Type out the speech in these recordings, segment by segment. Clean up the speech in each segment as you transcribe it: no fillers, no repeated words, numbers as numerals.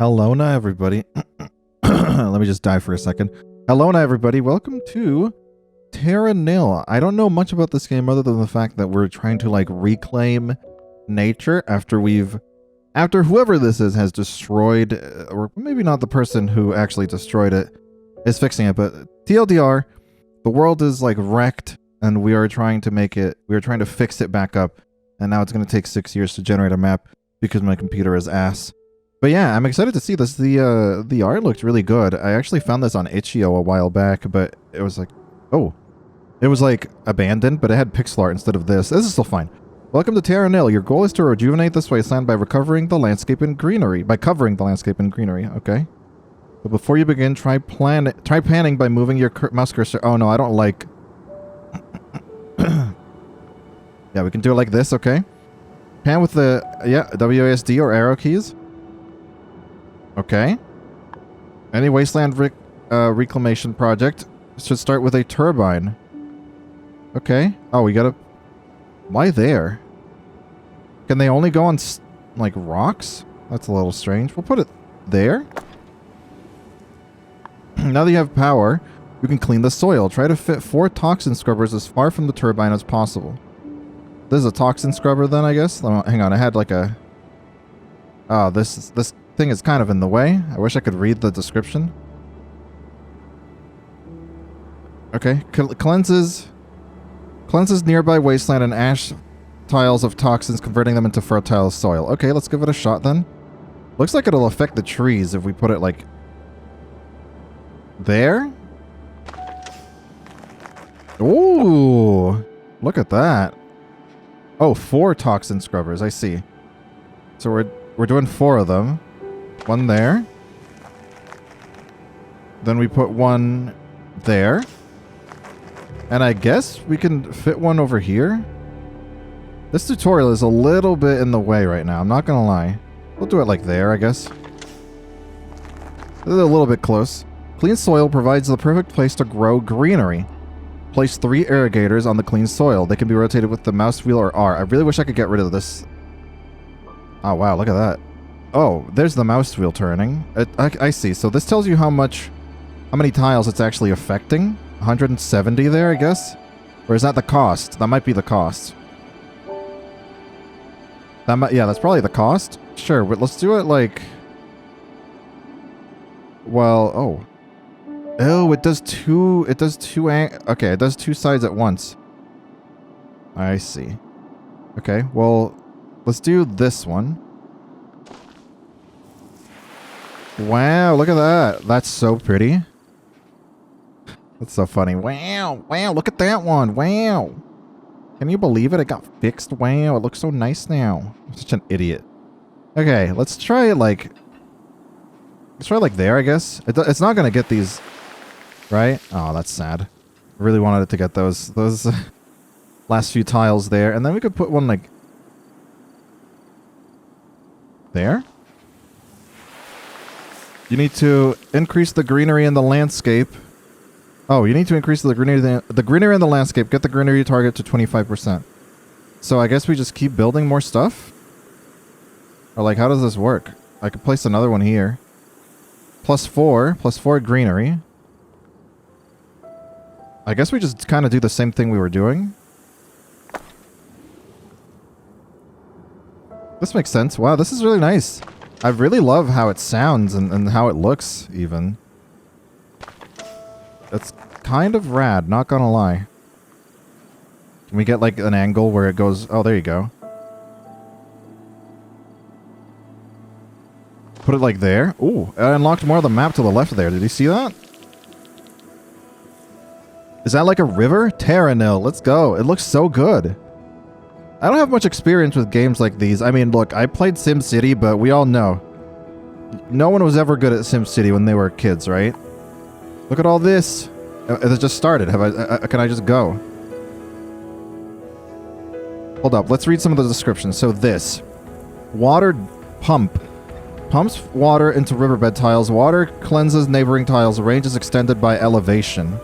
Hello-na, everybody. Let me just die for a second. Hello-na, everybody. Welcome to Terra Nil. I don't know much about this game other than the fact that we're trying to, like, reclaim nature after whoever this is has destroyed, or maybe not the person who actually destroyed it is fixing it, but TLDR, the world is, like, wrecked, and we are trying to fix it back up, and now it's going to take 6 years to generate a map because my computer is ass. But yeah, I'm excited to see this. The art looked really good. I actually found this on itch.io a while back, but it was like, oh. It was like abandoned, but it had pixel art instead of this. This is still fine. Welcome to Terra Nil. Your goal is to rejuvenate this wasteland by covering the landscape in greenery. Okay. But before you begin, try panning by moving your mouse cursor. Oh no, I don't like... Yeah, we can do it like this, okay? Pan with the, WASD or arrow keys. Okay. Any wasteland reclamation project should start with a turbine. Okay. Oh, we gotta... Why there? Can they only go on, like, rocks? That's a little strange. We'll put it there. Now that you have power, you can clean the soil. Try to fit 4 toxin scrubbers as far from the turbine as possible. This is a toxin scrubber then, I guess? Hang on, I had like a... Oh, this thing is kind of in the way. I wish I could read the description. Okay. Cleanses nearby wasteland and ash tiles of toxins, converting them into fertile soil. Okay, let's give it a shot then. Looks like it'll affect the trees if we put it like... there? Ooh! Look at that. Oh, 4 toxin scrubbers, I see. So we're doing 4 of them. 1 there. Then we put 1 there. And I guess we can fit 1 over here. This tutorial is a little bit in the way right now, I'm not gonna lie. We'll do it like there, I guess. This is a little bit close. Clean soil provides the perfect place to grow greenery. Place 3 irrigators on the clean soil. They can be rotated with the mouse wheel or R. I really wish I could get rid of this. Oh, wow, look at that. Oh, there's the mouse wheel turning. I see. So this tells you how many tiles it's actually affecting. 170 there, I guess? Or is that the cost? That might be the cost. Yeah, that's probably the cost. Sure, but let's do it like... Well, oh. Oh, it does two... Okay, it does 2 sides at once. I see. Okay, well, let's do this one. Wow, look at that. That's so pretty. That's so funny. Wow, wow, look at that one. Wow. Can you believe it? It got fixed. Wow, it looks so nice now. I'm such an idiot. Okay, let's try it like... Let's try like there, I guess. It's not going to get these... Right? Oh, that's sad. I really wanted it to get those last few tiles there. And then we could put one like... There? You need to increase the greenery in the landscape. Oh, you need to increase the greenery in the landscape. Get the greenery target to 25%. So I guess we just keep building more stuff? Or like, how does this work? I could place another one here. +4 greenery. I guess we just kind of do the same thing we were doing. This makes sense. Wow, this is really nice. I really love how it sounds and how it looks, even. It's kind of rad, not gonna lie. Can we get, like, an angle where it goes... Oh, there you go. Put it, like, there. Ooh, it unlocked more of the map to the left there. Did you see that? Is that like a river? Terra Nil, let's go. It looks so good. I don't have much experience with games like these. I mean, look, I played SimCity, but we all know. No one was ever good at SimCity when they were kids, right? Look at all this. It just started. Can I just go? Hold up, let's read some of the descriptions. So this. Water pump. Pumps water into riverbed tiles. Water cleanses neighboring tiles. Range is extended by elevation.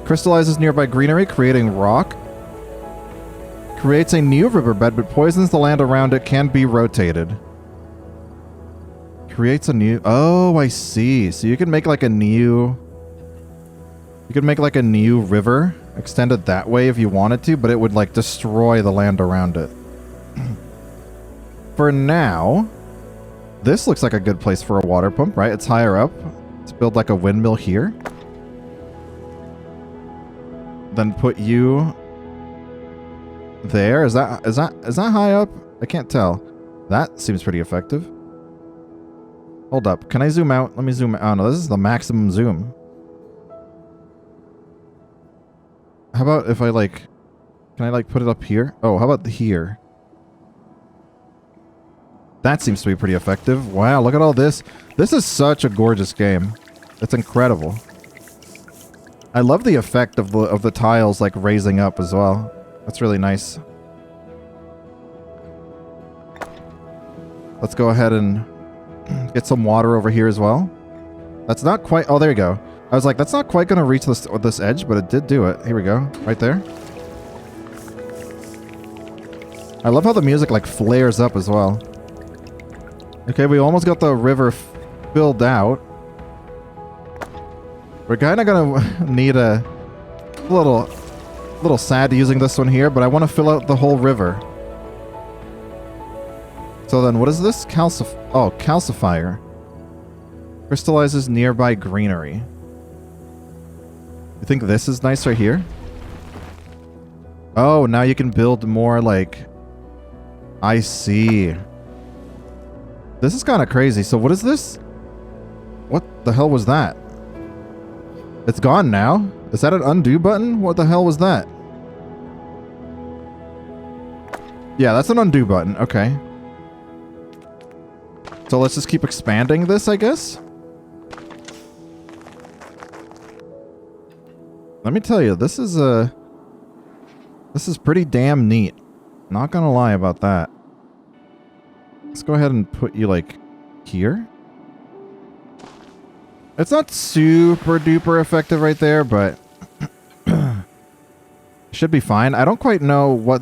Crystallizes nearby greenery, creating rock. Creates a new riverbed, but poisons the land around it. Can be rotated. creates a new... Oh, I see. So you can make like a new... You could make like a new river, extend it that way if you wanted to, but it would like destroy the land around it. For now, this looks like a good place for a water pump, right? It's higher up. Let's build like a windmill here. Then put you there. Is that high up? I can't tell. That seems pretty effective. Hold up. Can I zoom out? Let me zoom out. Oh no, this is the maximum zoom. How about if I like... Can I like put it up here? Oh, how about here? That seems to be pretty effective. Wow, look at all this. This is such a gorgeous game. It's incredible. I love the effect of the tiles like raising up as well. That's really nice. Let's go ahead and get some water over here as well. That's not quite... Oh, there you go. I was like, that's not quite going to reach this edge, but it did do it. Here we go. Right there. I love how the music like flares up as well. Okay, we almost got the river filled out. We're kind of going to need a little sad using this one here, but I want to fill out the whole river. So then what is this? Calcifier. Crystallizes nearby greenery. You think this is nice right here? Oh, now you can build more like... I see. This is kind of crazy. So what is this? What the hell was that? It's gone now? Is that an undo button? What the hell was that? Yeah, that's an undo button. Okay. So let's just keep expanding this, I guess? Let me tell you, this is pretty damn neat. Not gonna lie about that. Let's go ahead and put you like here. It's not super duper effective right there, but should be fine. I don't quite know what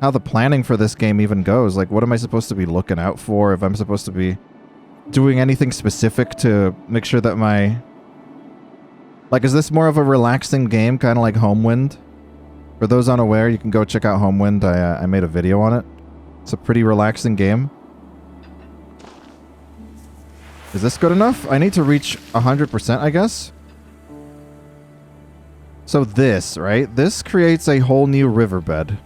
how the planning for this game even goes. Like, what am I supposed to be looking out for? If I'm supposed to be doing anything specific to make sure that my... Like, is this more of a relaxing game, kind of like Homewind? For those unaware, you can go check out Homewind. I made a video on it. It's a pretty relaxing game. Is this good enough? I need to reach 100%, I guess. So this, right? This creates a whole new riverbed.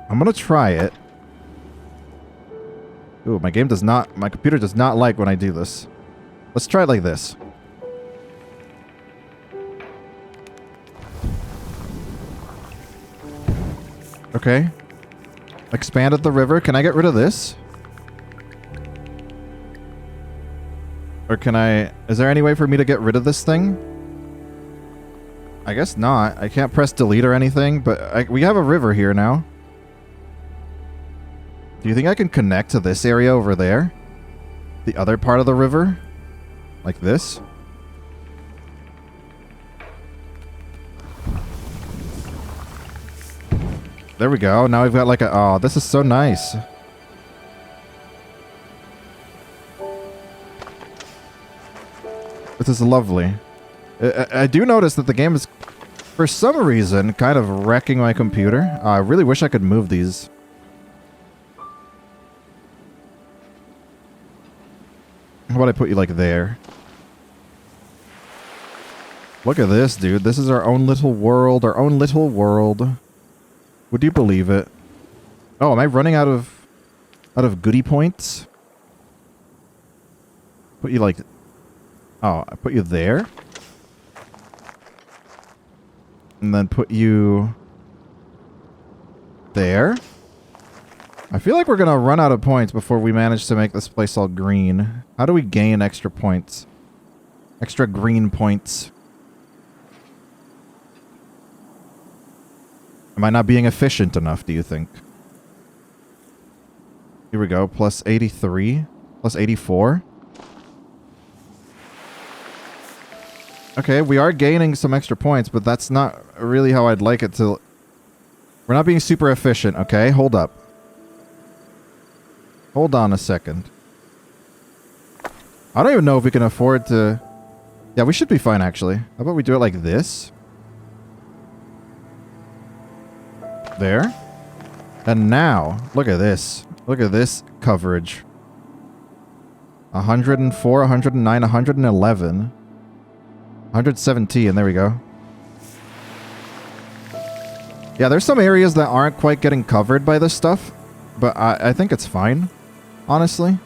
I'm gonna try it. Ooh, my computer does not like when I do this. Let's try it like this. Okay. Expanded the river. Can I get rid of this? Or can I... Is there any way for me to get rid of this thing? I guess not. I can't press delete or anything, but we have a river here now. Do you think I can connect to this area over there? The other part of the river? Like this? There we go. Now we've got like a... Oh, this is so nice. This is lovely. I do notice that the game is, for some reason, kind of wrecking my computer. I really wish I could move these. How about I put you like there? Look at this, dude. This is our own little world. Our own little world. Would you believe it? Oh, am I running out of goodie points? Put you like... Oh, I put you there. And then put you... there. I feel like we're gonna run out of points before we manage to make this place all green. How do we gain extra points? Extra green points. Am I not being efficient enough, do you think? Here we go. Plus 83. Plus 84. Okay, we are gaining some extra points, but that's not really how I'd like it to... We're not being super efficient, okay? Hold up. Hold on a second. I don't even know if we can afford to... Yeah, we should be fine, actually. How about we do it like this? There. And now, look at this. Look at this coverage. 104, 109, 111. 117, there we go. Yeah, there's some areas that aren't quite getting covered by this stuff, but I think it's fine, honestly.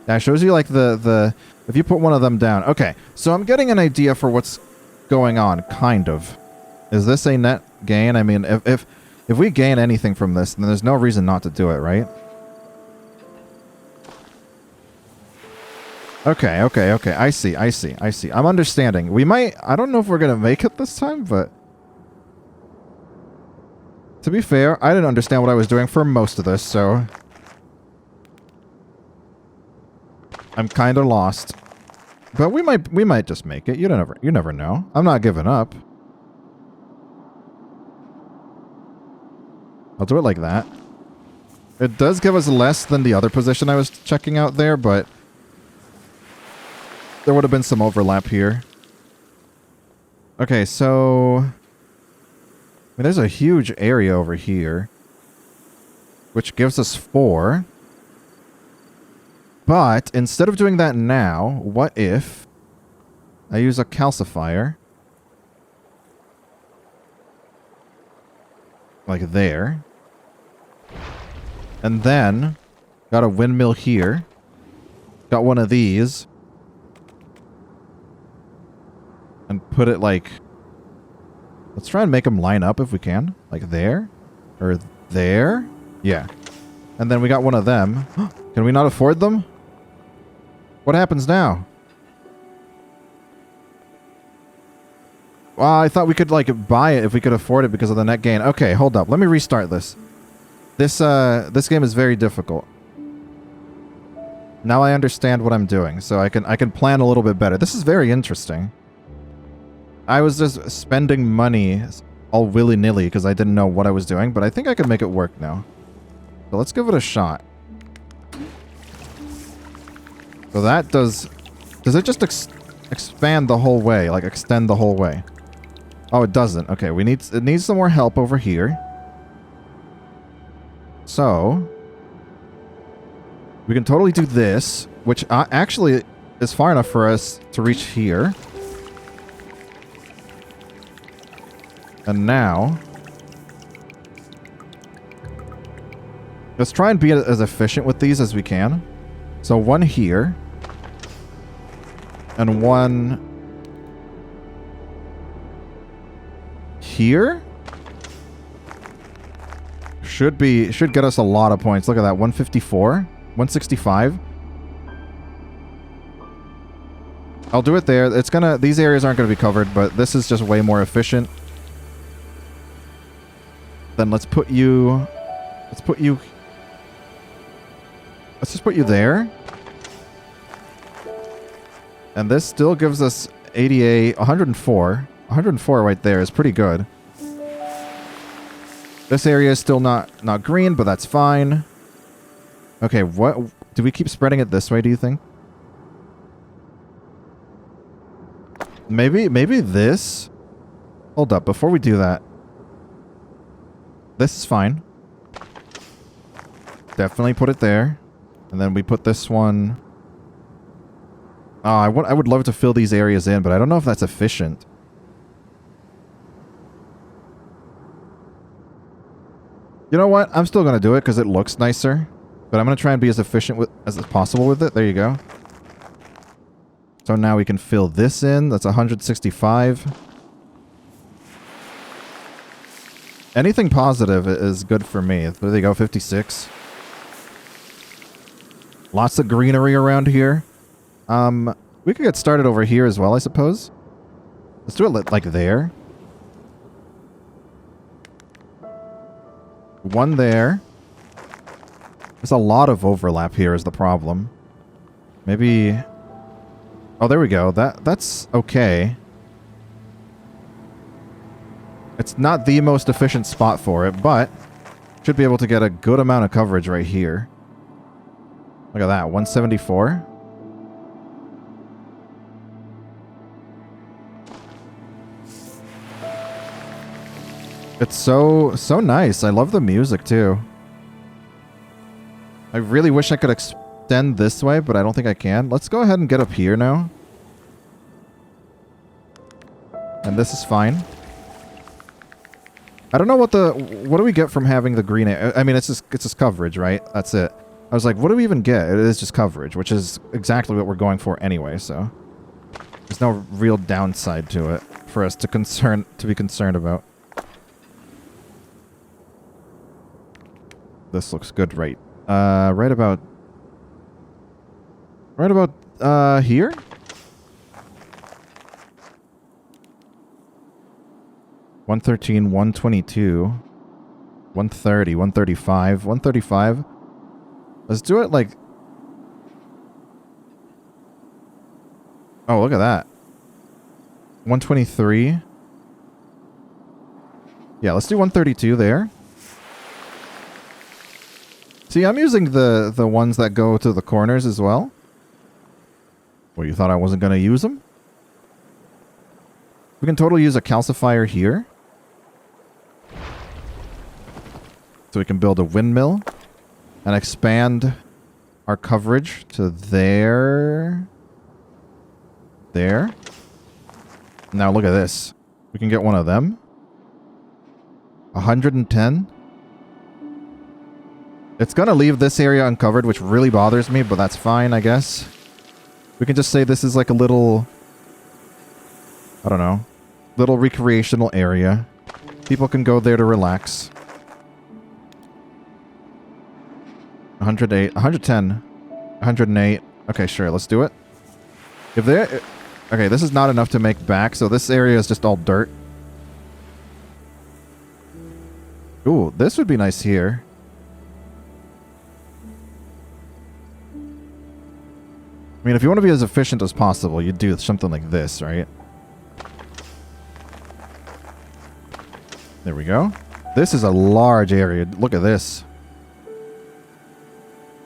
Yeah, it shows you like the if you put one of them down. Okay, so I'm getting an idea for what's going on, kind of. Is this a net gain? I mean, if we gain anything from this, then there's no reason not to do it, right? Okay. I see. I'm understanding. We might... I don't know if we're gonna make it this time, but... To be fair, I didn't understand what I was doing for most of this, so... I'm kind of lost. But we might just make it. You never know. I'm not giving up. I'll do it like that. It does give us less than the other position I was checking out there, but... There would have been some overlap here. Okay, so... I mean, there's a huge area over here. Which gives us 4. But, instead of doing that now, what if... I use a calcifier. Like there. And then... Got a windmill here. Got one of these. And put it like... Let's try and make them line up if we can. Like there. Or there. Yeah. And then we got one of them. Can we not afford them? What happens now? Well, I thought we could like buy it if we could afford it because of the net gain. Okay, hold up. Let me restart this. This game is very difficult. Now I understand what I'm doing, so I can plan a little bit better. This is very interesting. I was just spending money all willy-nilly because I didn't know what I was doing, but I think I can make it work now. So let's give it a shot. So that does... Does it just expand the whole way? Like extend the whole way? Oh, it doesn't. Okay, it needs some more help over here. So... We can totally do this, which actually is far enough for us to reach here. And now... Let's try and be as efficient with these as we can. So one here. And one... Here? Should get us a lot of points. Look at that, 154. 165. I'll do it there. It's gonna... These areas aren't gonna be covered, but this is just way more efficient. Then let's put you... Let's just put you there. And this still gives us 88... 104. 104 right there is pretty good. This area is still not green, but that's fine. Okay, what... Do we keep spreading it this way, do you think? Maybe this? Hold up, before we do that. This is fine. Definitely put it there. And then we put this one... Oh, I would love to fill these areas in, but I don't know if that's efficient. You know what? I'm still going to do it because it looks nicer. But I'm going to try and be as efficient as possible with it. There you go. So now we can fill this in. That's 165. Anything positive is good for me. There you go, 56. Lots of greenery around here. We could get started over here as well, I suppose. Let's do it like there. One there. There's a lot of overlap here is the problem. Maybe... Oh, there we go. That's okay. It's not the most efficient spot for it, but Should be able to get a good amount of coverage right here. Look at that, 174. It's so nice. I love the music too. I really wish I could extend this way, but I don't think I can. Let's go ahead and get up here now. And this is fine. I don't know what do we get from having the green... I mean, it's just coverage, right? That's it. I was like, what do we even get? It is just coverage, which is exactly what we're going for anyway, so... There's no real downside to it for us to be concerned about. This looks good, right? Right about here? $113, $122, $130, $135, $135. Let's do it like... Oh, look at that. $123. Yeah, let's do $132 there. See, I'm using the ones that go to the corners as well. Well, you thought I wasn't going to use them? We can totally use a calcifier here. So we can build a windmill and expand our coverage to there. There. Now look at this. We can get one of them. 110. It's going to leave this area uncovered, which really bothers me, but that's fine, I guess. We can just say this is like a little... I don't know. Little recreational area. People can go there to relax. 108, 110, 108. Okay, sure, let's do it. If they... Okay, this is not enough to make back, so this area is just all dirt. Ooh, this would be nice here. I mean, if you want to be as efficient as possible, you'd do something like this, right? There we go. This is a large area. Look at this.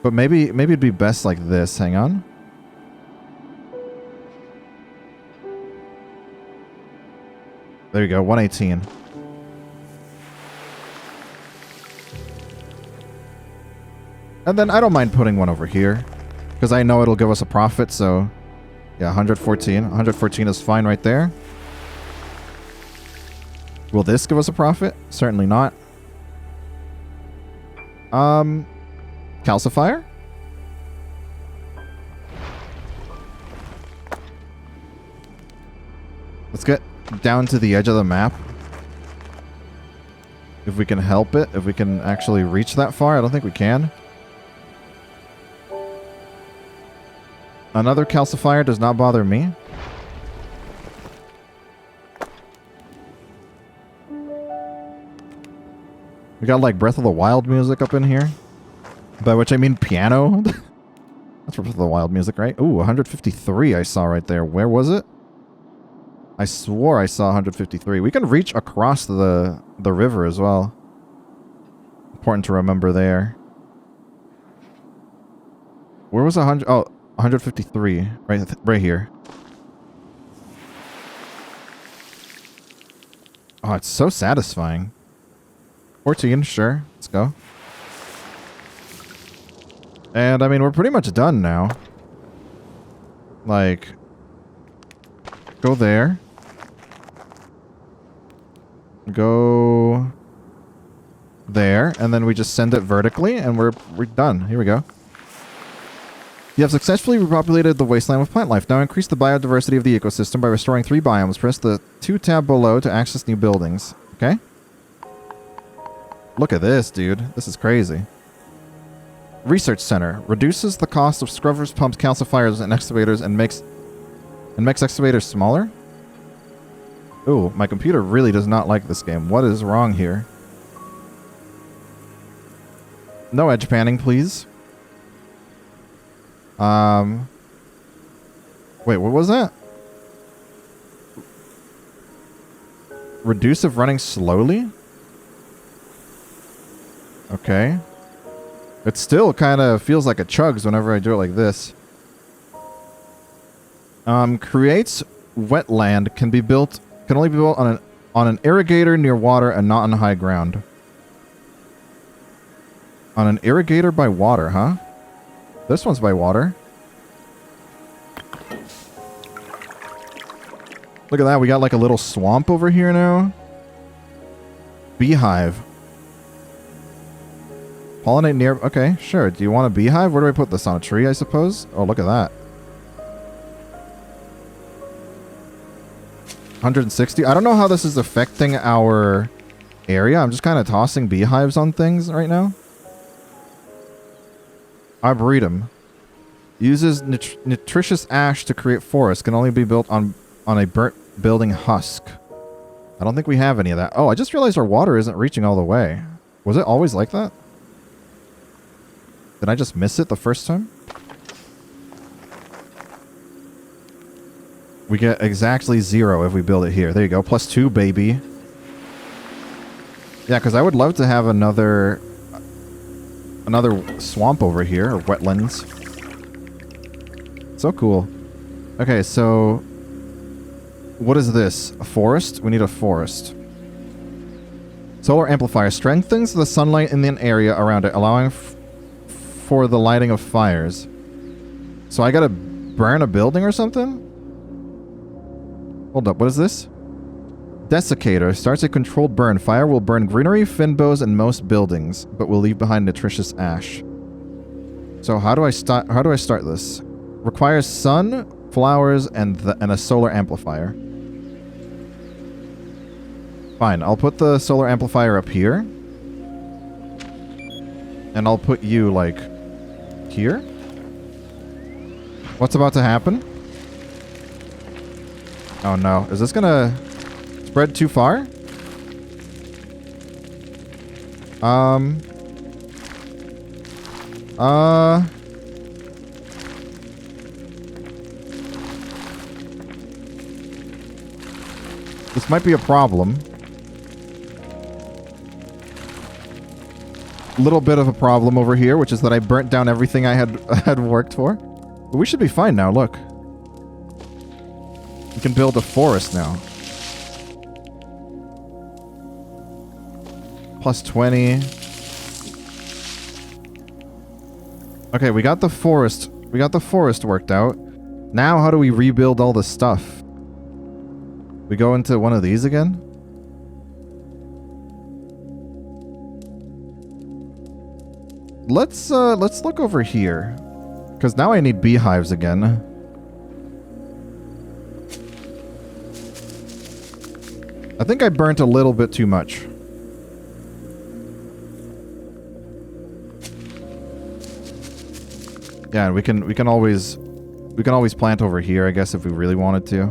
But maybe it'd be best like this. Hang on. There you go, 118. And then I don't mind putting one over here, because I know it'll give us a profit, so... Yeah, 114. 114 is fine right there. Will this give us a profit? Certainly not. Calcifier? Let's get down to the edge of the map. If we can help it. If we can actually reach that far. I don't think we can. Another calcifier does not bother me. We got like Breath of the Wild music up in here. By which I mean piano. That's Breath of the Wild music, right? Ooh, 153 I saw right there. Where was it? I swore I saw 153. We can reach across the river as well. Important to remember there. Where was 100? Oh, 153. Right here. Oh, it's so satisfying. 14, sure. Let's go. And, I mean, we're pretty much done now. Like, go there. Go there. And then we just send it vertically, and we're done. Here we go. You have successfully repopulated the wasteland with plant life. Now increase the biodiversity of the ecosystem by restoring 3 biomes. Press the 2 tab below to access new buildings. Okay? Look at this, dude. This is crazy. Research Center. Reduces the cost of scrubbers, pumps, calcifiers, and excavators and makes excavators smaller? Ooh, my computer really does not like this game. What is wrong here? No edge panning, please. Wait, what was that? Reduce if running slowly? Okay. It still kind of feels like it chugs whenever I do it like this. Creates wetland can only be built on an irrigator near water and not on high ground. On an irrigator by water, huh? This one's by water. Look at that, we got like a little swamp over here now. Beehive. Pollinate near... Okay, sure. Do you want a beehive? Where do I put this? On a tree, I suppose? Oh, look at that. 160. I don't know how this is affecting our area. I'm just kind of tossing beehives on things right now. Arboretum. Uses nutritious ash to create forest. Can only be built on a burnt building husk. I don't think we have any of that. Oh, I just realized our water isn't reaching all the way. Was it always like that? Did I just miss it the first time? We get exactly 0 if we build it here. There you go. +2, baby. Yeah, because I would love to have another swamp over here, or wetlands. So cool. Okay, so what is this? A forest? We need a forest. Solar amplifier strengthens the sunlight in the area around it, allowing for the lighting of fires. So I gotta burn a building or something? Hold up, what is this? Desiccator starts a controlled burn. Fire will burn greenery, finbows, and most buildings, but will leave behind nutritious ash. So how do I start this? Requires sun, flowers, and a solar amplifier. Fine, I'll put the solar amplifier up here. And I'll put you, like, here. What's about to happen? Oh no, is this gonna spread too far? This might be a problem. Little bit of a problem over here, which is that I burnt down everything I had worked for. But we should be fine now, look. We can build a forest now. +20. Okay, we got the forest. We got the forest worked out. Now how do we rebuild all this stuff? We go into one of these again? Let's look over here. Because now I need beehives again. I think I burnt a little bit too much. Yeah, we can always plant over here, I guess, if we really wanted to.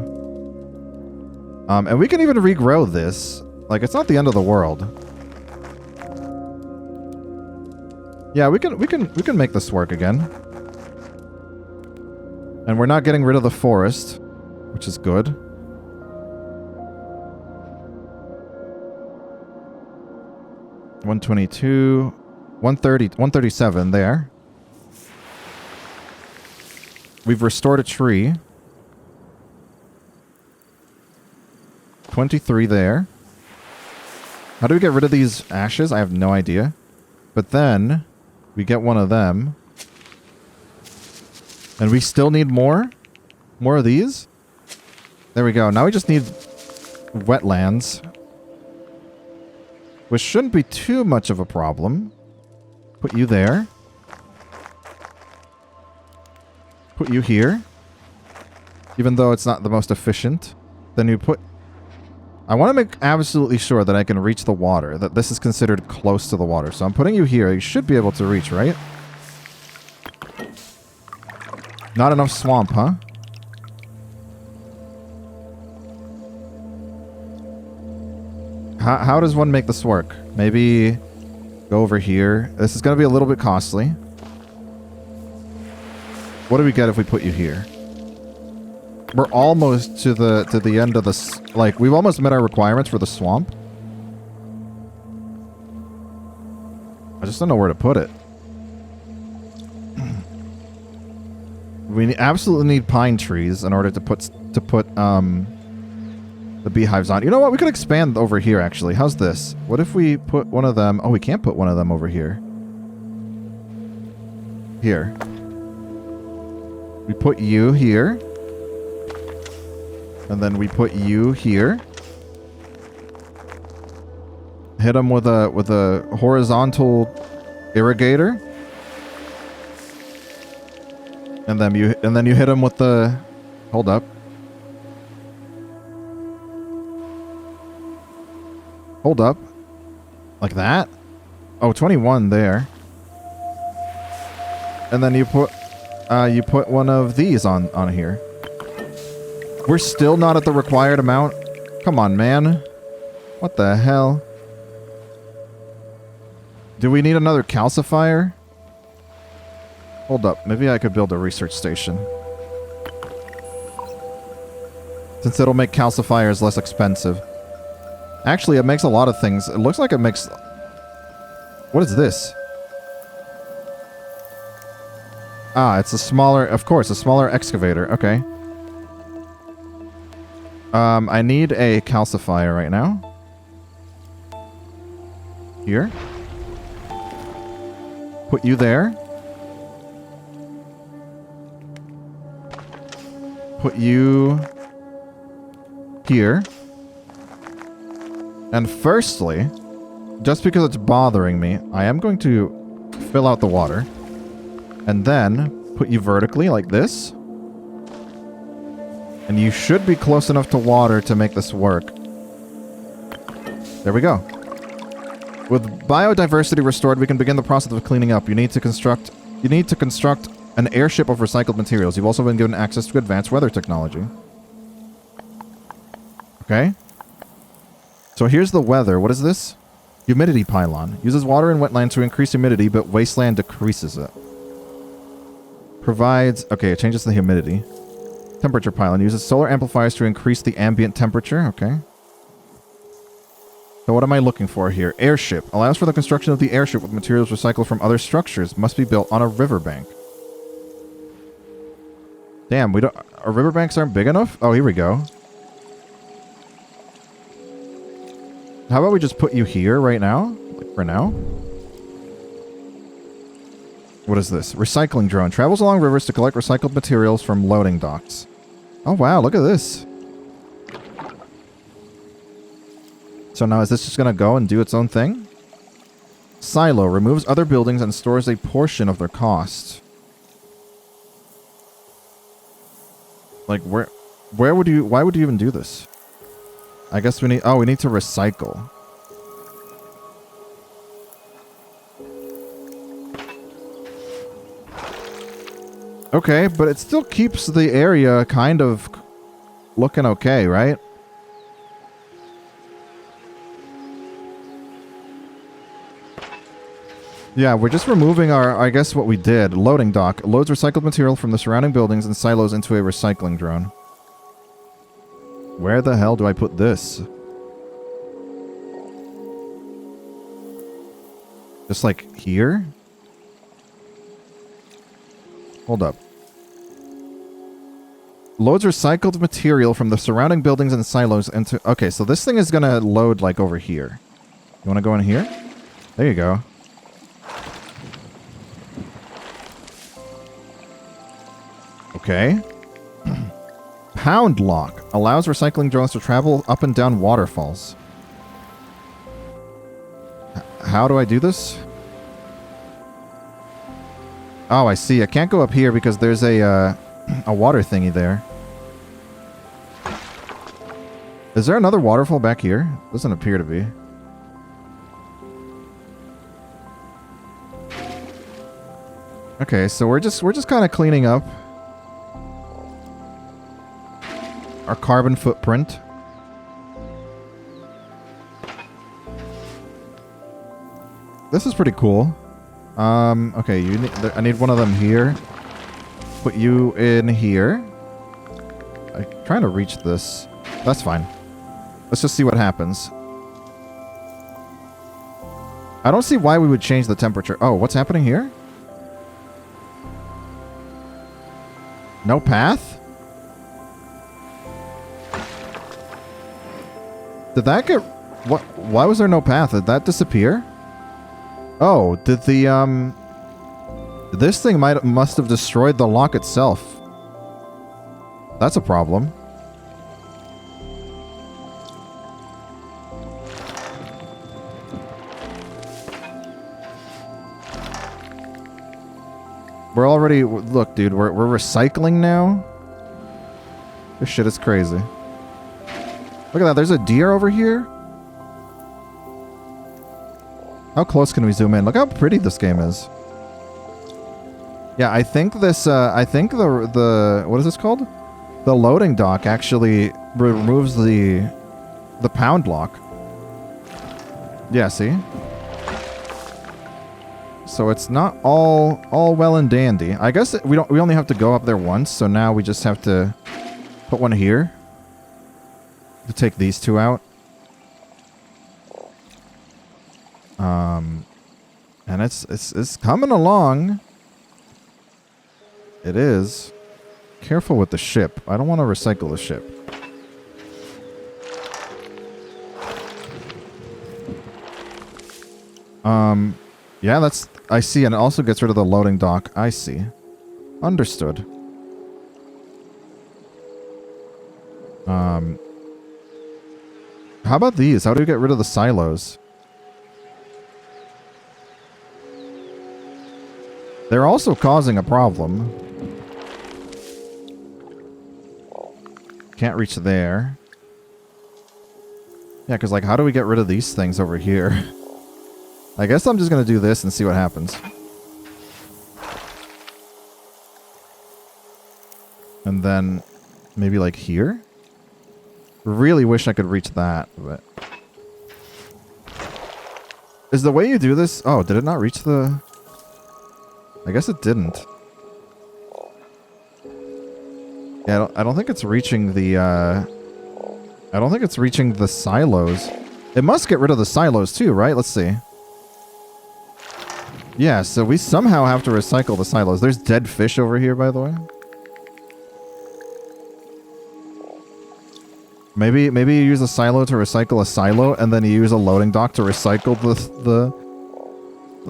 And we can even regrow this. Like, it's not the end of the world. Yeah, we can make this work again. And we're not getting rid of the forest, which is good. $122, $130, $137 there. We've restored a tree. 23 there. How do we get rid of these ashes? I have no idea. But then we get one of them. And we still need more? More of these? There we go. Now we just need wetlands. Which shouldn't be too much of a problem. Put you there. Put you here. Even though it's not the most efficient. Then you put... I want to make absolutely sure that I can reach the water. That this is considered close to the water. So I'm putting you here. You should be able to reach, right? Not enough swamp, huh? How does one make this work? Maybe go over here. This is going to be a little bit costly. What do we get if we put you here? We're almost to the end of this. Like, we've almost met our requirements for the swamp. I just don't know where to put it. We absolutely need pine trees in order to put the beehives on. You know what? We could expand over here, actually. How's this? What if we put one of them... Oh, we can't put one of them over here. Here. We put you here. And then we put you here. Hit them with a horizontal irrigator. And then you hit them with the... Hold up. Hold up. Like that? Oh, 21 there. And then you put one of these on here. We're still not at the required amount? Come on, man. What the hell? Do we need another calcifier? Hold up. Maybe I could build a research station. Since it'll make calcifiers less expensive. Actually, it makes a lot of things. It looks like it makes... What is this? Ah, it's a smaller... Of course, a smaller excavator. Okay. I need a calcifier right now. Here. Put you there. Put you... here. And firstly, just because it's bothering me, I am going to fill out the water. And then put you vertically like this. And you should be close enough to water to make this work. There we go. With biodiversity restored, we can begin the process of cleaning up. You need to construct an airship of recycled materials. You've also been given access to advanced weather technology. Okay. So here's the weather. What is this? Humidity pylon. Uses water in wetland to increase humidity, but wasteland decreases it. Provides... Okay, it changes the humidity. Temperature pylon. Uses solar amplifiers to increase the ambient temperature. Okay. So what am I looking for here? Airship. Allows for the construction of the airship with materials recycled from other structures. Must be built on a riverbank. Damn, we don't... Our riverbanks aren't big enough? Oh, here we go. How about we just put you here right now? Like for now? What is this? Recycling drone. Travels along rivers to collect recycled materials from loading docks. Oh, wow. Look at this. So now is this just going to go and do its own thing? Silo. Removes other buildings and stores a portion of their cost. Like, why would you even do this? I guess we need... Oh, we need to recycle. Okay, but it still keeps the area kind of looking okay, right? Yeah, we're just removing our... I guess what we did. Loading dock. Loads recycled material from the surrounding buildings and silos into a recycling drone. Where the hell do I put this? Just like here? Hold up. Loads recycled material from the surrounding buildings and silos into... Okay, so this thing is gonna load like over here. You wanna go in here? There you go. Okay. Pound lock. Allows recycling drones to travel up and down waterfalls. How do I do this? Oh, I see. I can't go up here because there's a water thingy there. Is there another waterfall back here? Doesn't appear to be. Okay, so we're just kind of cleaning up our carbon footprint. This is pretty cool. Okay, I need one of them here. Put you in here. I'm trying to reach this. That's fine. Let's just see what happens. I don't see why we would change the temperature. Oh, what's happening here? No path? Did that get... What? Why was there no path? Did that disappear? Oh, did the, this thing must have destroyed the lock itself. That's a problem. We're already... Look, dude, we're recycling now? This shit is crazy. Look at that, there's a deer over here? How close can we zoom in? Look how pretty this game is. Yeah, I think this, I think the... What is this called? The loading dock actually removes the pound lock. Yeah, see? So it's not all well and dandy. I guess we only have to go up there once, so now we just have to put one here to take these two out. And it's coming along. It is. Careful with the ship. I don't want to recycle the ship. Yeah, that's... I see, and it also gets rid of the loading dock. I see. Understood. How about these? How do we get rid of the silos? They're also causing a problem. Can't reach there. Yeah, because, like, how do we get rid of these things over here? I guess I'm just going to do this and see what happens. And then maybe, like, here? Really wish I could reach that, but... Is the way you do this... Oh, did it not reach the... I guess it didn't. Yeah, I don't think it's reaching the, I don't think it's reaching the silos. It must get rid of the silos too, right? Let's see. Yeah, so we somehow have to recycle the silos. There's dead fish over here, by the way. Maybe you use a silo to recycle a silo, and then you use a loading dock to recycle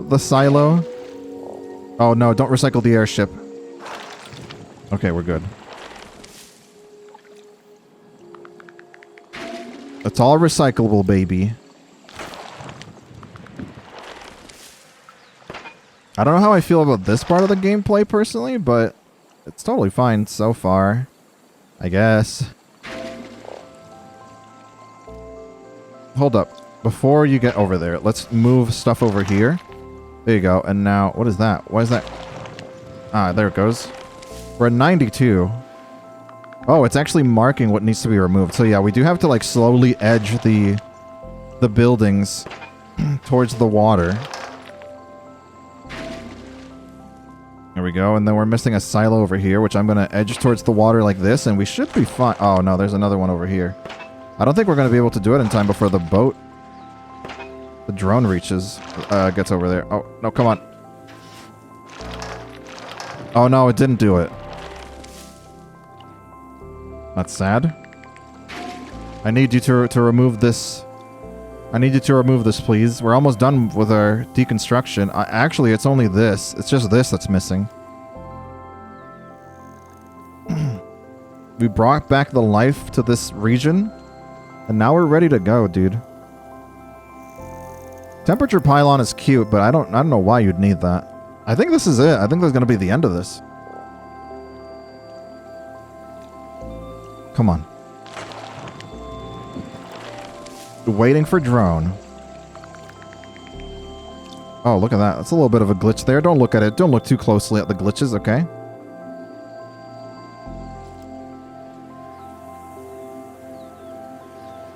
the silo. Oh no, don't recycle the airship. Okay, we're good. It's all recyclable, baby. I don't know how I feel about this part of the gameplay personally, but it's totally fine so far, I guess. Hold up. Before you get over there, let's move stuff over here. There you go. And now, what is that? Why is that? Ah, there it goes. We're at 92. Oh, it's actually marking what needs to be removed. So yeah, we do have to like slowly edge the buildings towards the water. There we go. And then we're missing a silo over here, which I'm going to edge towards the water like this, and we should be fine. Oh no, there's another one over here. I don't think we're going to be able to do it in time before the boat, the drone reaches, gets over there. Oh, no, come on. Oh no, it didn't do it. That's sad. I need you to remove this. I need you to remove this, please. We're almost done with our deconstruction. Actually, it's only this. It's just this that's missing. We brought back the life to this region, and now we're ready to go, dude. Temperature pylon is cute, but I don't know why you'd need that. I think this is it. I think that's gonna be the end of this. Come on. Waiting for drone. Oh, look at that. That's a little bit of a glitch there. Don't look at it. Don't look too closely at the glitches, okay?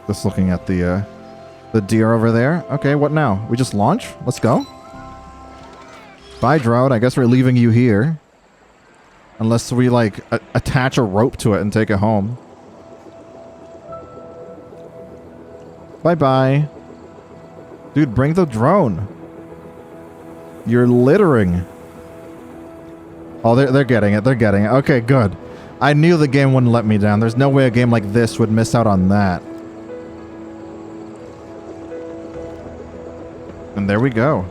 Just looking at the deer over there. Okay, what now? We just launch? Let's go. Bye, drone. I guess we're leaving you here. Unless we, like, attach a rope to it and take it home. Bye-bye. Dude, bring the drone. You're littering. Oh, they're getting it. They're getting it. Okay, good. I knew the game wouldn't let me down. There's no way a game like this would miss out on that. And there we go.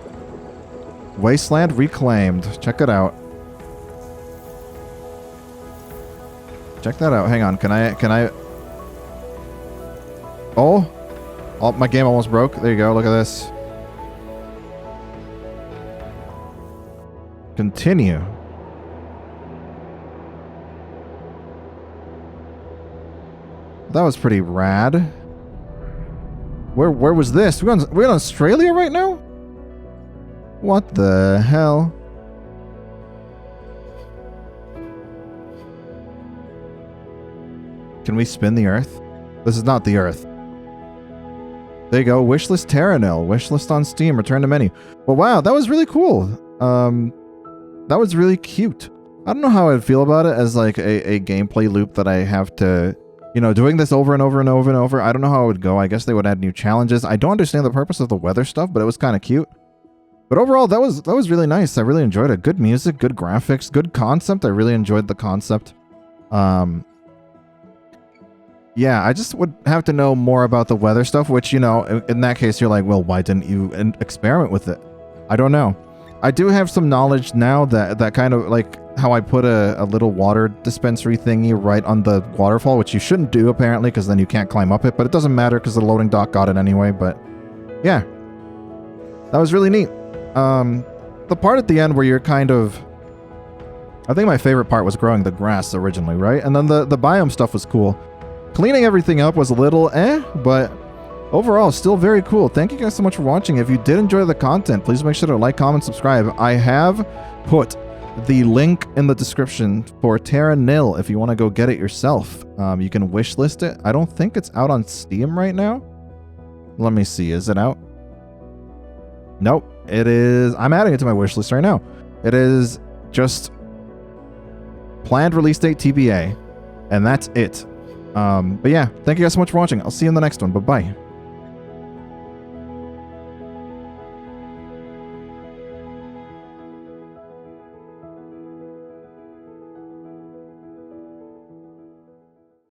Wasteland reclaimed. Check it out. Check that out. Hang on. Can I... Oh, my game almost broke. There you go. Look at this. Continue. That was pretty rad. Where was this? We're in Australia right now? What the hell? Can we spin the Earth? This is not the Earth. There you go. Wishlist Terra Nil. Wishlist on Steam. Return to menu. Well, wow, that was really cool. That was really cute. I don't know how I'd feel about it as like a gameplay loop that I have to, you know, doing this over and over and over and over. I don't know how it would go. I guess they would add new challenges. I don't understand the purpose of the weather stuff, but it was kind of cute. But overall, that was really nice. I really enjoyed it. Good music, good graphics, good concept. I really enjoyed the concept. Yeah, I just would have to know more about the weather stuff, which, you know, in that case, you're like, well, why didn't you experiment with it? I don't know. I do have some knowledge now that kind of, like, how I put a little water dispensary thingy right on the waterfall, which you shouldn't do, apparently, because then you can't climb up it, but it doesn't matter because the loading dock got it anyway, but yeah. That was really neat. The part at the end where you're kind of... I think my favorite part was growing the grass originally, right? And then the biome stuff was cool. Cleaning everything up was a little but overall, still very cool. Thank you guys so much for watching. If you did enjoy the content, please make sure to like, comment, subscribe. I have put the link in the description for Terra Nil if you want to go get it yourself. You can wishlist it. I don't think it's out on Steam right now. Let me see. Is it out? Nope. It is. I'm adding it to my wishlist right now. It is just planned release date TBA. And that's it. But yeah, thank you guys so much for watching. I'll see you in the next one. Bye-bye.